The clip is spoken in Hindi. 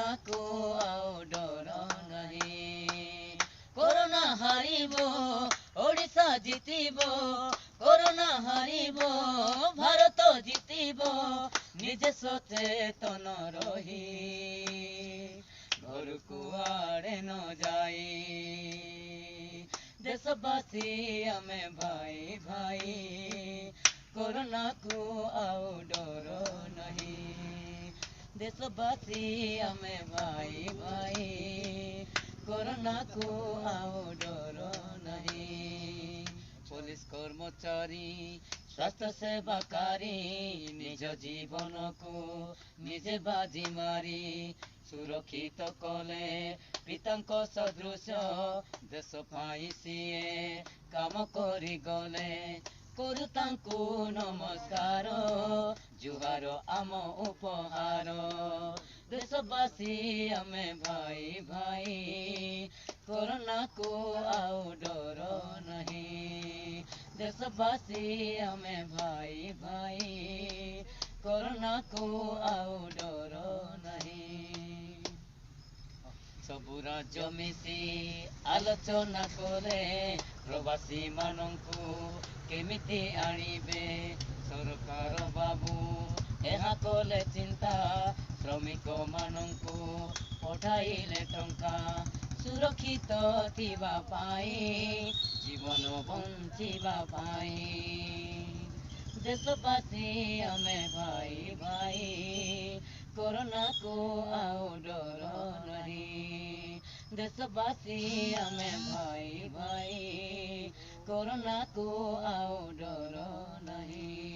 कोरोना को आओ डर नहीं कोरोना हारिबो ओडिशा जितिबो कोरोना हारिबो भारत जितिबो निजे सचेतन रही घर कुआड़े न जाई देशवासी आमे भाई भाई कोरोना को आओ डर नहीं देशवासी आमे भाई भाई कोरोना को आओ डर नहीं पुलिस कर्मचारी स्वास्थ्य सेवाकारी निज जीवन को निजे बाजी मारी सुरक्षित कले पितांको सदृश देश पाई सीए काम करी गले करू तांकु नमस्कार जुहार आम उपहार देशवासी आमे भाई भाई कोरोना को आओ डर नहीं देशवासी आमे भाई भाई कोरोना को आओ डर नहीं सबु राज्य मिसी आलोचना कले प्रवासी मानंकु केमिति आनिबे सरकार बाबू एहा कले चिंता श्रमिक मानंकु पठाइले टंका सुरक्षित थिबा पाई जीवन बंचिबा पाई देशवासी आमे भाई भाई कोरोना को आओ डर नहीं देशवासी आमे भाई भाई कोरोना को आओ डर नहीं।